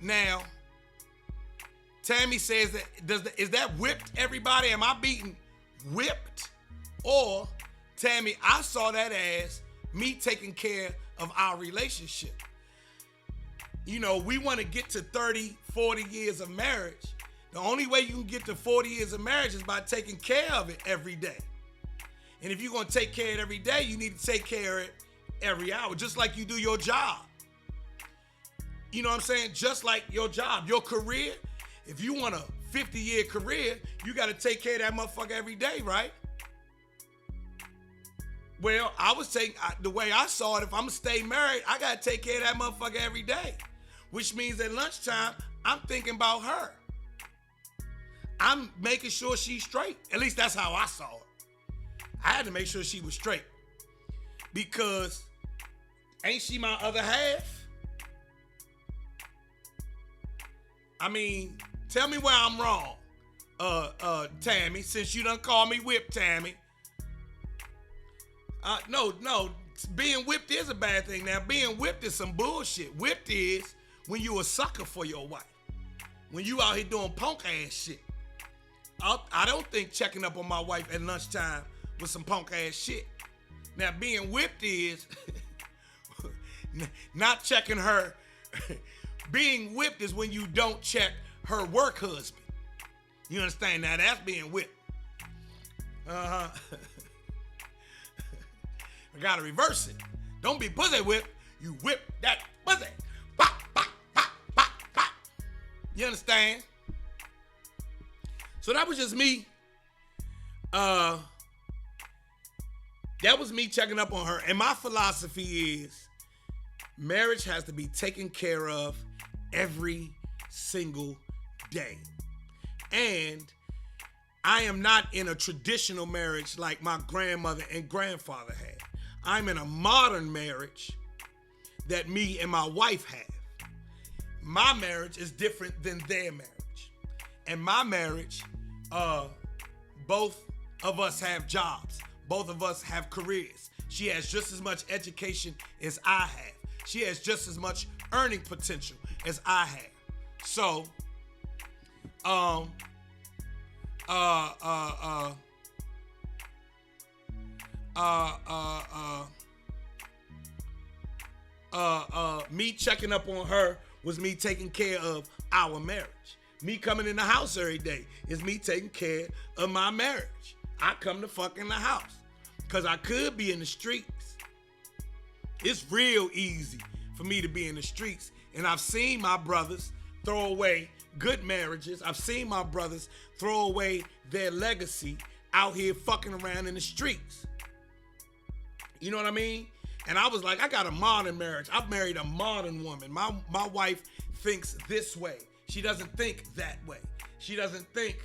Now, Tammy says that is that whipped, everybody? Am I being whipped? Or, Tammy, I saw that as me taking care of our relationship. We want to get to 30, 40 years of marriage. The only way you can get to 40 years of marriage is by taking care of it every day. And if you're going to take care of it every day, you need to take care of it every hour, just like you do your job. You know what I'm saying? Just like your job, your career. If you want a 50-year career, you got to take care of that motherfucker every day, right? Well, the way I saw it, if I'm going to stay married, I got to take care of that motherfucker every day, which means at lunchtime, I'm thinking about her. I'm making sure she's straight. At least that's how I saw it. I had to make sure she was straight because ain't she my other half? I mean, tell me where I'm wrong, Tammy, since you done called me whipped, Tammy. No, being whipped is a bad thing. Now, being whipped is some bullshit. Whipped is when you a sucker for your wife. When you out here doing punk ass shit. I don't think checking up on my wife at lunchtime was some punk ass shit. Now, being whipped is Not checking her. Being whipped is when you don't check her work husband. You understand that? That's being whipped. I gotta reverse it. Don't be pussy whipped. You whip that pussy. Pop, pop, pop, pop, pop. You understand? So that was just me. That was me checking up on her. And my philosophy is marriage has to be taken care of every single day. And I am not in a traditional marriage like my grandmother and grandfather had. I'm in a modern marriage that me and my wife have. My marriage is different than their marriage. And my marriage, both of us have jobs. Both of us have careers. She has just as much education as I have. She has just as much earning potential as I have. So, me checking up on her was me taking care of our marriage. Me coming in the house every day is me taking care of my marriage. I come to fuck in the house because I could be in the streets. It's real easy for me to be in the streets. And I've seen my brothers throw away good marriages. I've seen my brothers throw away their legacy out here fucking around in the streets. You know what I mean? And I was like, I got a modern marriage. I've married a modern woman. My wife thinks this way. She doesn't think that way. She doesn't think,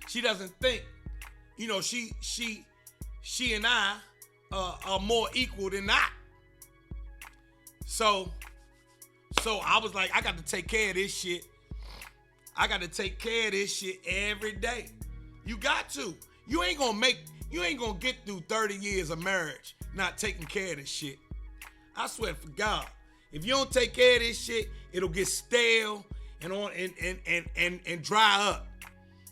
she doesn't think, you know, she and I are more equal than not. So I was like, I got to take care of this shit. I got to take care of this shit every day. You got to. You ain't gonna get through 30 years of marriage not taking care of this shit. I swear for God. If you don't take care of this shit, it'll get stale and dry up.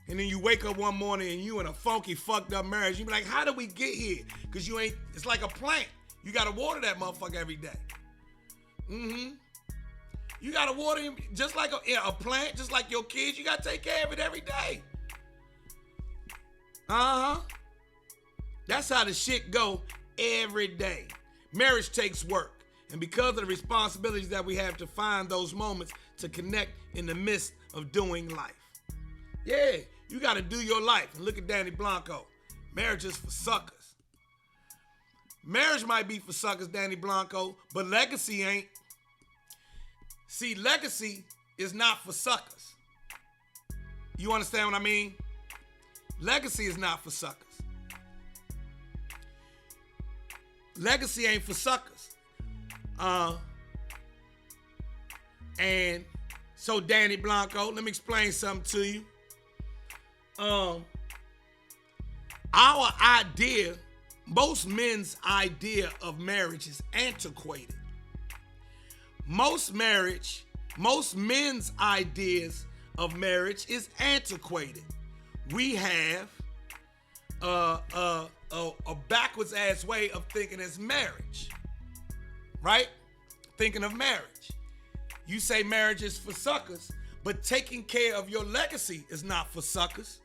And then you wake up one morning and you in a funky, fucked up marriage. You be like, how did we get here? Because it's like a plant. You gotta water that motherfucker every day. You gotta water him just like a plant, just like your kids. You gotta take care of it every day. That's how the shit go every day. Marriage takes work. And because of the responsibilities that we have to find those moments to connect in the midst of doing life. Yeah, you got to do your life. And look at Danny Blanco. Marriage is for suckers. Marriage might be for suckers, Danny Blanco, but legacy ain't. See, legacy is not for suckers. You understand what I mean? Legacy is not for suckers. Legacy ain't for suckers. And so Danny Blanco, let me explain something to you. Our idea, most men's idea of marriage is antiquated. Most men's ideas of marriage is antiquated. We have a backwards ass way of thinking as marriage. Right? Thinking of marriage. You say marriage is for suckers, but taking care of your legacy is not for suckers.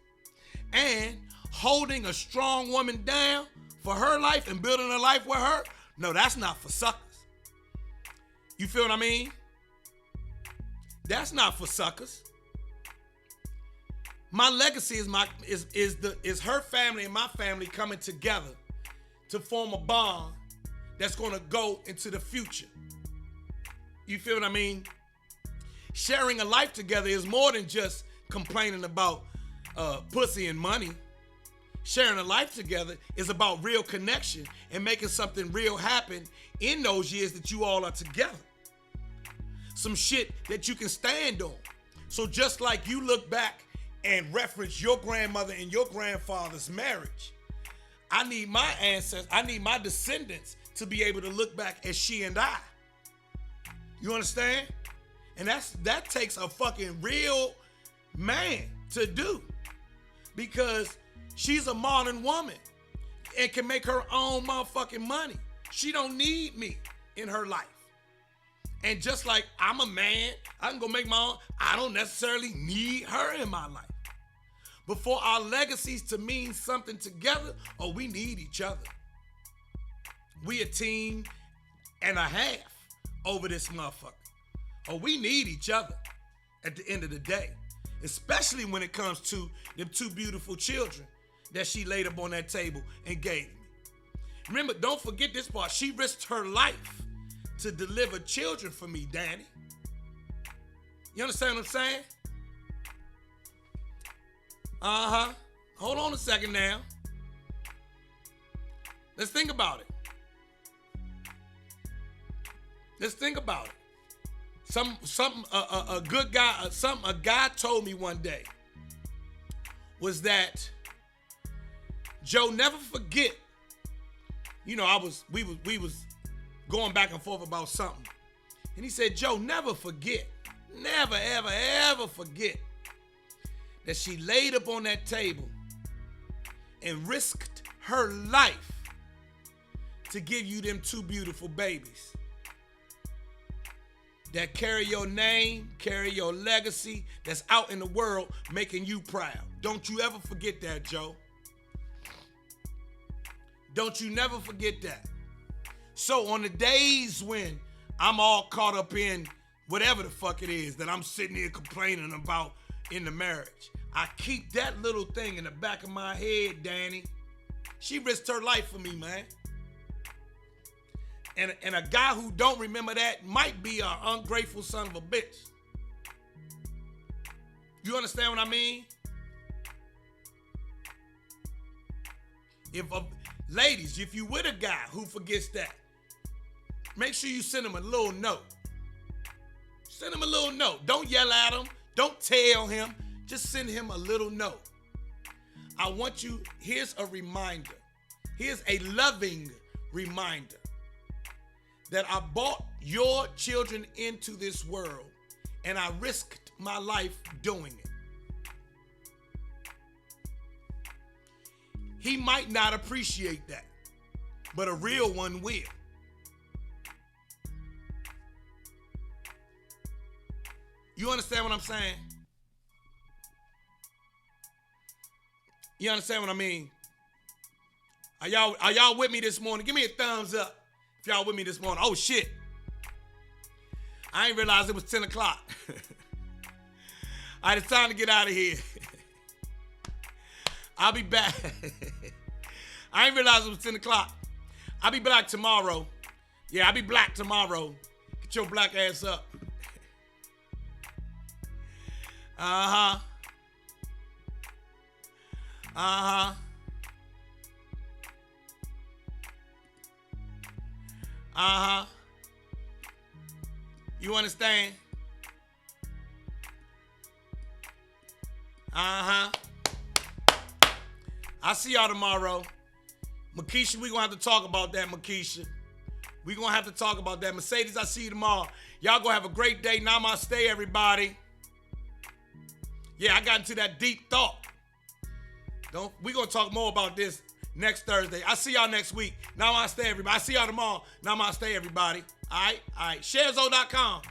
And holding a strong woman down for her life and building a life with her, no, that's not for suckers. You feel what I mean? That's not for suckers. My legacy is her family and my family coming together to form a bond that's gonna go into the future. You feel what I mean? Sharing a life together is more than just complaining about pussy and money. Sharing a life together is about real connection and making something real happen in those years that you all are together. Some shit that you can stand on. So just like you look back and reference your grandmother and your grandfather's marriage, I need my ancestors, I need my descendants to be able to look back at she and I. You understand? And that takes a fucking real man to do, because she's a modern woman and can make her own motherfucking money. She don't need me in her life. And just like I'm a man, I can go make my own, I don't necessarily need her in my life. But for our legacies to mean something together, we need each other. We a team and a half over this motherfucker. We need each other at the end of the day. Especially when it comes to them two beautiful children that she laid up on that table and gave me. Remember, don't forget this part. She risked her life to deliver children for me, Danny. You understand what I'm saying? Uh-huh. Hold on a second now. Let's think about it. Let's think about it. A guy told me one day was that, Joe, never forget. You know, we was going back and forth about something. And he said, Joe, never forget, never, ever, ever forget that she laid up on that table and risked her life to give you them two beautiful babies that carry your name, carry your legacy, that's out in the world making you proud. Don't you ever forget that, Joe. Don't you never forget that. So on the days when I'm all caught up in whatever the fuck it is that I'm sitting here complaining about in the marriage, I keep that little thing in the back of my head, Danny. She risked her life for me, man. And a guy who don't remember that might be an ungrateful son of a bitch. You understand what I mean? Ladies, if you with a guy who forgets that, make sure you send him a little note. Send him a little note. Don't yell at him. Don't tell him. Just send him a little note. I want you, here's a reminder. Here's a loving reminder that I brought your children into this world and I risked my life doing it. He might not appreciate that, but a real one will. You understand what I'm saying? You understand what I mean? Are y'all with me this morning? Give me a thumbs up if y'all with me this morning. Oh shit. I ain't realized it was 10 o'clock. All right, it's time to get out of here. I'll be back. I ain't realized it was 10 o'clock. I'll be back tomorrow. Yeah, I'll be black tomorrow. Get your black ass up. Uh-huh. Uh-huh. Uh-huh. You understand? Uh-huh. I'll see y'all tomorrow. Makisha, we're going to have to talk about that, Makisha. We're going to have to talk about that. Mercedes, I'll see you tomorrow. Y'all going to have a great day. Namaste, everybody. Yeah, I got into that deep thought. We're going to talk more about this next Thursday. I'll see y'all next week. Namaste, everybody. I'll see y'all tomorrow. Namaste, everybody. All right? Sharezo.com.